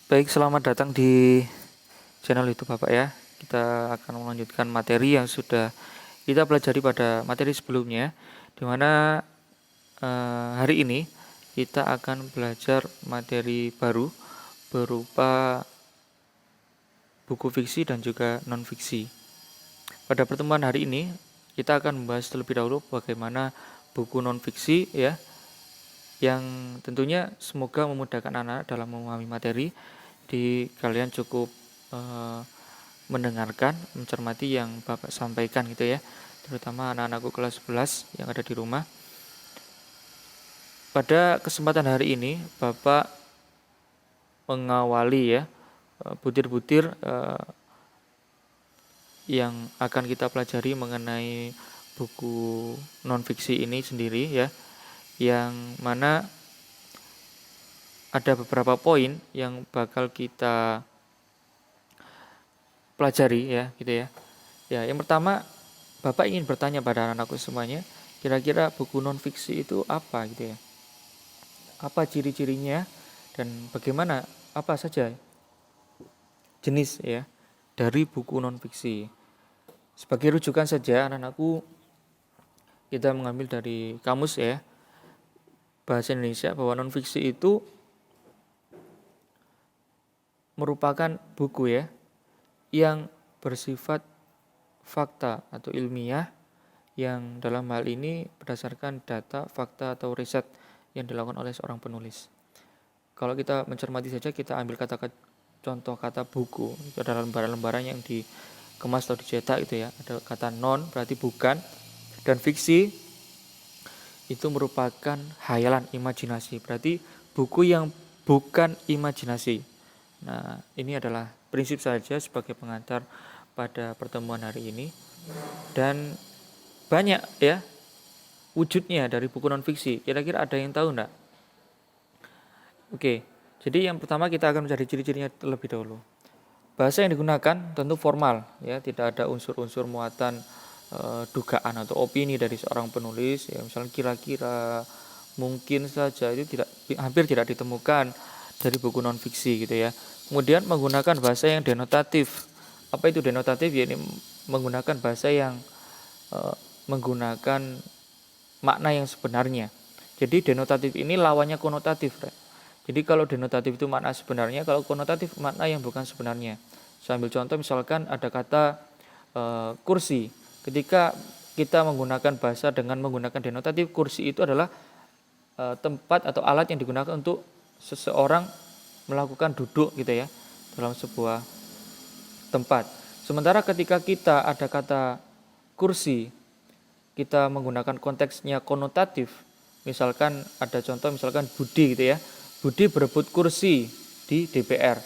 Baik, selamat datang di channel YouTube Bapak ya. Kita akan melanjutkan materi yang sudah kita pelajari pada materi sebelumnya, di mana hari ini kita akan belajar materi baru berupa buku fiksi dan juga non-fiksi. Pada pertemuan hari ini, kita akan membahas terlebih dahulu bagaimana buku non-fiksi ya, yang tentunya semoga memudahkan anak-anak dalam memahami materi. Di kalian cukup mendengarkan, mencermati yang Bapak sampaikan gitu ya, terutama anak-anakku kelas 11 yang ada di rumah. Pada kesempatan hari ini Bapak mengawali ya butir-butir yang akan kita pelajari mengenai buku non-fiksi ini sendiri ya, yang mana ada beberapa poin yang bakal kita pelajari ya gitu ya. Ya, yang pertama Bapak ingin bertanya pada anak-anakku semuanya, kira-kira buku non-fiksi itu apa gitu ya? Apa ciri-cirinya dan bagaimana, apa saja jenis ya dari buku non-fiksi? Sebagai rujukan saja anak-anakku, kita mengambil dari kamus ya, bahasa Indonesia, bahwa non-fiksi itu merupakan buku ya yang bersifat fakta atau ilmiah, yang dalam hal ini berdasarkan data, fakta atau riset yang dilakukan oleh seorang penulis. Kalau kita mencermati saja, kita ambil contoh kata buku, itu adalah lembaran-lembaran yang dikemas atau dicetak gitu ya. Ada kata non berarti bukan, dan fiksi itu merupakan hayalan, imajinasi, berarti buku yang bukan imajinasi. Nah, ini adalah prinsip saja sebagai pengantar pada pertemuan hari ini. Dan banyak ya wujudnya dari buku non-fiksi. Kira-kira ada yang tahu enggak? Oke, jadi yang pertama kita akan mencari ciri-cirinya terlebih dahulu. Bahasa yang digunakan tentu formal ya, tidak ada unsur-unsur muatan dugaan atau opini dari seorang penulis ya, misalnya kira-kira, mungkin saja, itu hampir tidak ditemukan dari buku non-fiksi gitu ya. Kemudian menggunakan bahasa yang denotatif. Apa itu denotatif? Ya, ini menggunakan bahasa yang menggunakan makna yang sebenarnya. Jadi denotatif ini lawannya konotatif. Jadi kalau denotatif itu makna sebenarnya, kalau konotatif makna yang bukan sebenarnya. Saya ambil contoh, misalkan ada kata kursi. Ketika kita menggunakan bahasa dengan menggunakan denotatif, kursi itu adalah tempat atau alat yang digunakan untuk seseorang melakukan duduk gitu ya, dalam sebuah tempat. Sementara ketika kita ada kata kursi, kita menggunakan konteksnya konotatif. Misalkan ada contoh, misalkan Budi gitu ya. Budi berebut kursi di DPR.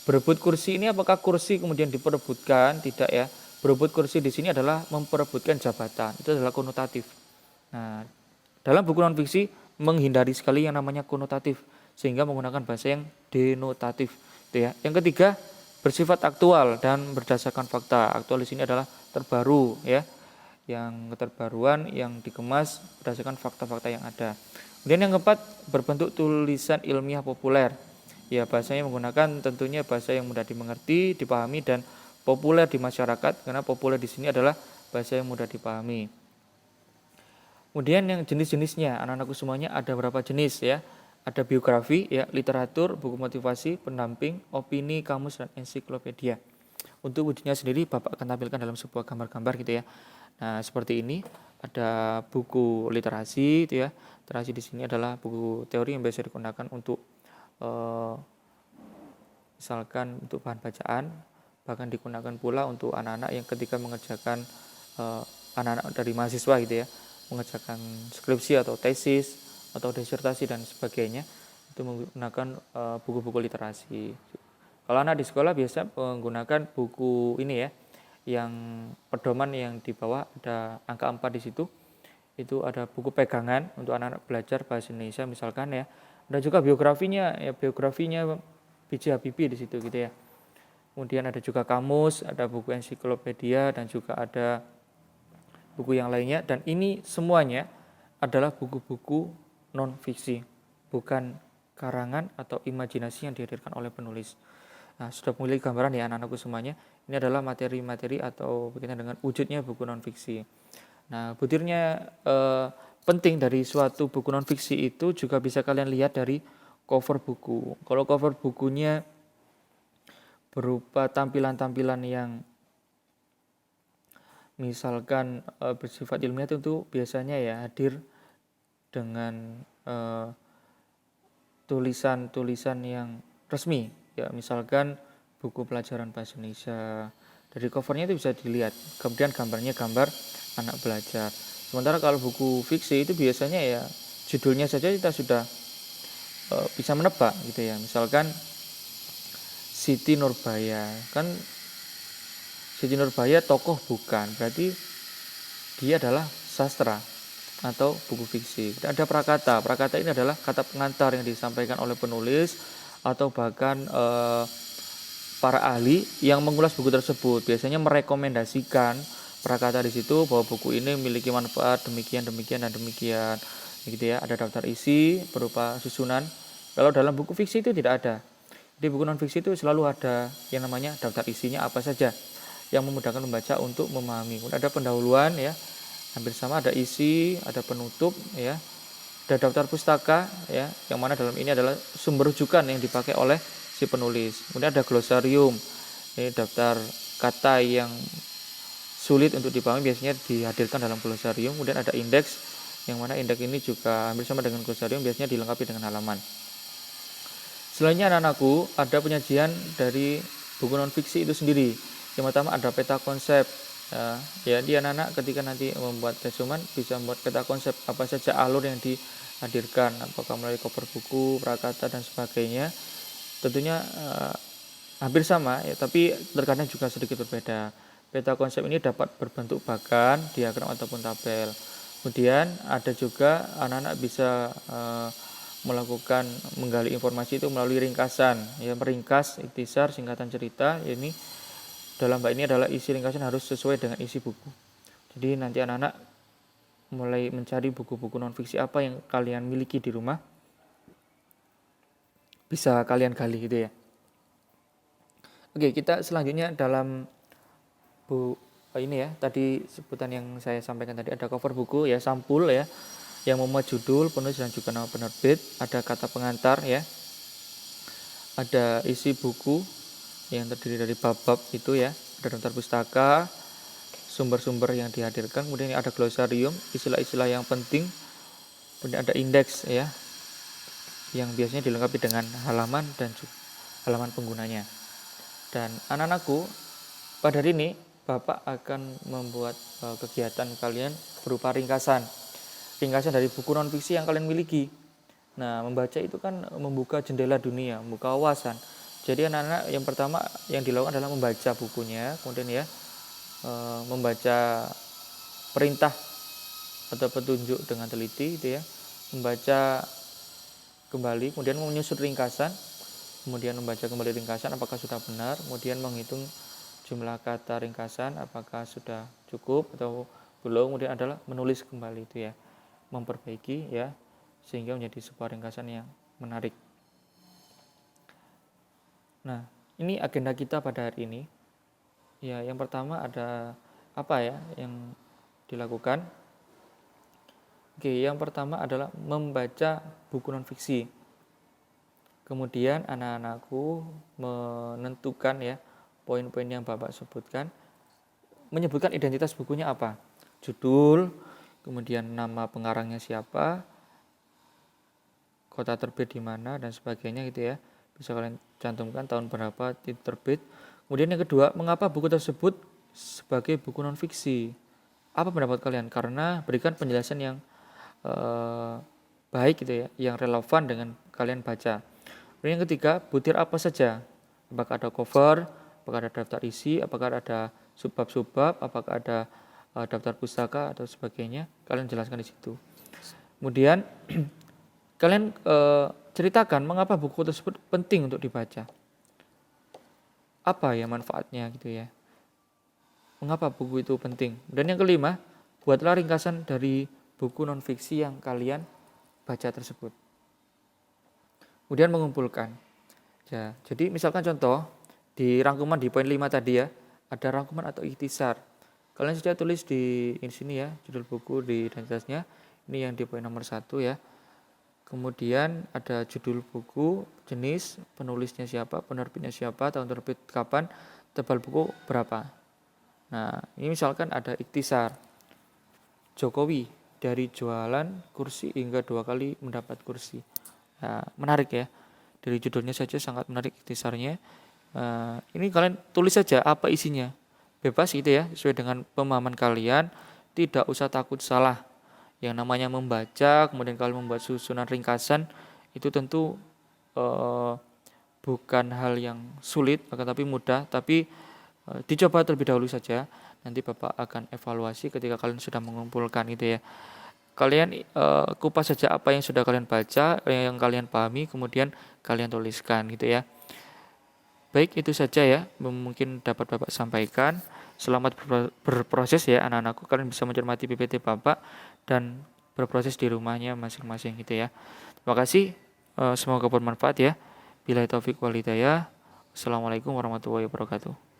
Berebut kursi ini apakah kursi kemudian diperebutkan? Tidak ya. Berebut kursi di sini adalah memperebutkan jabatan. Itu adalah konotatif. Nah, dalam buku non-fiksi menghindari sekali yang namanya konotatif, sehingga menggunakan bahasa yang denotatif. Itu ya. Yang ketiga, bersifat aktual dan berdasarkan fakta. Aktual di sini adalah terbaru ya. Yang keterbaruan yang dikemas berdasarkan fakta-fakta yang ada. Kemudian yang keempat, berbentuk tulisan ilmiah populer. Ya, bahasanya menggunakan tentunya bahasa yang mudah dimengerti, dipahami, dan populer di masyarakat, karena populer di sini adalah bahasa yang mudah dipahami. Kemudian yang jenis-jenisnya, anak-anakku semuanya ada berapa jenis ya? Ada biografi ya, literatur, buku motivasi, pendamping, opini, kamus, dan ensiklopedia. Untuk wujudnya sendiri Bapak akan tampilkan dalam sebuah gambar-gambar gitu ya. Nah, seperti ini ada buku literasi itu ya. Literasi di sini adalah buku teori yang biasa digunakan untuk misalkan untuk bahan bacaan, bahkan digunakan pula untuk anak-anak yang ketika mengerjakan anak-anak dari mahasiswa gitu ya, mengerjakan skripsi atau tesis atau disertasi dan sebagainya, itu menggunakan buku-buku literasi. Kalau anak di sekolah biasa menggunakan buku ini ya, yang pedoman yang di bawah ada angka 4 di situ. Itu ada buku pegangan untuk anak-anak belajar bahasa Indonesia misalkan ya. Ada juga biografinya ya, biografinya B.J. Habibie di situ gitu ya. Kemudian ada juga kamus, ada buku ensiklopedia, dan juga ada buku yang lainnya. Dan ini semuanya adalah buku-buku non-fiksi, bukan karangan atau imajinasi yang dihadirkan oleh penulis. Nah, sudah mulai gambaran ya anak-anakku semuanya. Ini adalah materi-materi atau berkaitan dengan wujudnya buku non-fiksi. Nah, butirnya penting dari suatu buku non-fiksi itu juga bisa kalian lihat dari cover buku. Kalau cover bukunya berupa tampilan-tampilan yang misalkan bersifat ilmiah, tentu biasanya ya hadir dengan tulisan-tulisan yang resmi. Ya, misalkan buku pelajaran bahasa Indonesia. Dari covernya itu bisa dilihat. Kemudian gambarnya gambar anak belajar. Sementara kalau buku fiksi itu biasanya ya judulnya saja kita sudah bisa menebak gitu ya. Misalkan Siti Nurbaya. Kan Siti Nurbaya tokoh bukan, berarti dia adalah sastra atau buku fiksi. Ada prakata. Prakata ini adalah kata pengantar yang disampaikan oleh penulis atau bahkan para ahli yang mengulas buku tersebut. Biasanya merekomendasikan prakata di situ bahwa buku ini memiliki manfaat demikian, demikian, dan demikian. Gitu ya. Ada daftar isi berupa susunan. Kalau dalam buku fiksi itu tidak ada. Di buku non fiksi itu selalu ada yang namanya daftar isinya apa saja yang memudahkan membaca untuk memahami. Kemudian ada pendahuluan ya. Hampir sama, ada isi, ada penutup ya. Ada daftar pustaka ya, yang mana dalam ini adalah sumber rujukan yang dipakai oleh si penulis. Kemudian ada glosarium. Ini daftar kata yang sulit untuk dipahami biasanya dihadirkan dalam glosarium. Kemudian ada indeks, yang mana indeks ini juga hampir sama dengan glosarium, biasanya dilengkapi dengan halaman. Selanjutnya anak-anakku, ada penyajian dari buku non fiksi itu sendiri. Yang pertama ada peta konsep. Ya, di anak-anak ketika nanti membuat resumen bisa membuat peta konsep apa saja alur yang dihadirkan, apakah melalui cover buku, prakata, dan sebagainya. Tentunya hampir sama ya, tapi terkadang juga sedikit berbeda. Peta konsep ini dapat berbentuk bagan, diagram, ataupun tabel. Kemudian ada juga anak-anak bisa melakukan menggali informasi itu melalui ringkasan, ya, meringkas, ikhtisar, singkatan cerita. Ini dalam bab ini adalah isi ringkasan harus sesuai dengan isi buku. Jadi nanti anak-anak mulai mencari buku-buku non fiksi apa yang kalian miliki di rumah, bisa kalian gali gitu ya. Oke, kita selanjutnya dalam ini ya, tadi sebutan yang saya sampaikan tadi, ada cover buku ya, sampul ya, yang memuat judul, penulis, dan juga nama penerbit. Ada kata pengantar ya, ada isi buku yang terdiri dari bab-bab itu ya, ada daftar pustaka, sumber-sumber yang dihadirkan, kemudian ada glosarium, istilah-istilah yang penting, kemudian ada indeks ya, yang biasanya dilengkapi dengan halaman dan halaman penggunanya. Dan anak-anakku, pada hari ini Bapak akan membuat kegiatan kalian berupa ringkasan dari buku non fiksi yang kalian miliki. Nah, membaca itu kan membuka jendela dunia, membuka wawasan. Jadi anak-anak yang pertama yang dilakukan adalah membaca bukunya, kemudian ya membaca perintah atau petunjuk dengan teliti gitu ya, membaca kembali, kemudian menyusun ringkasan, kemudian membaca kembali ringkasan apakah sudah benar, kemudian menghitung jumlah kata ringkasan apakah sudah cukup atau belum, kemudian adalah menulis kembali itu ya, memperbaiki ya, sehingga menjadi sebuah ringkasan yang menarik. Nah, ini agenda kita pada hari ini. Ya, yang pertama ada apa ya yang dilakukan? Oke, yang pertama adalah membaca buku non fiksi. Kemudian anak-anakku menentukan ya poin-poin yang Bapak sebutkan, menyebutkan identitas bukunya apa, judul, kemudian nama pengarangnya siapa, kota terbit di mana, dan sebagainya gitu ya. Bisa kalian cantumkan tahun berapa terbit. Kemudian yang kedua, mengapa buku tersebut sebagai buku non fiksi? Apa pendapat kalian? Karena berikan penjelasan yang baik gitu ya, yang relevan dengan kalian baca. Kemudian yang ketiga, butir apa saja? Apakah ada cover, apakah ada daftar isi, apakah ada subbab-subbab, apakah ada daftar pustaka atau sebagainya? Kalian jelaskan di situ. Kemudian kalian ceritakan mengapa buku tersebut penting untuk dibaca. Apa ya manfaatnya gitu ya. Mengapa buku itu penting. Dan yang kelima, buatlah ringkasan dari buku non-fiksi yang kalian baca tersebut. kemudian mengumpulkan. Ya, jadi misalkan contoh di rangkuman di poin 5 tadi ya, ada rangkuman atau ikhtisar. Kalian sudah tulis di sini ya, judul buku di identitasnya. Ini yang di poin nomor 1 ya. Kemudian ada judul buku, jenis, penulisnya siapa, penerbitnya siapa, tahun terbit kapan, tebal buku berapa. Nah, ini misalkan ada ikhtisar. Jokowi dari jualan kursi hingga 2 kali mendapat kursi. Nah, menarik ya. Dari judulnya saja sangat menarik ikhtisarnya. Ini kalian tulis saja apa isinya. Bebas gitu ya, sesuai dengan pemahaman kalian. Tidak usah takut salah. Yang namanya membaca, kemudian kalian membuat susunan ringkasan, itu tentu bukan hal yang sulit, akan tapi mudah. Tapi dicoba terlebih dahulu saja. Nanti Bapak akan evaluasi ketika kalian sudah mengumpulkan gitu ya. Kalian kupas saja apa yang sudah kalian baca, yang kalian pahami, kemudian kalian tuliskan gitu ya. Baik, itu saja ya mungkin dapat Bapak sampaikan. Selamat berproses ya anak-anakku. Kalian bisa mencermati PPT Bapak dan berproses di rumahnya masing-masing gitu ya. Terima kasih. Semoga bermanfaat ya. Billahi taufik wal hidayah. Assalamualaikum warahmatullahi wabarakatuh.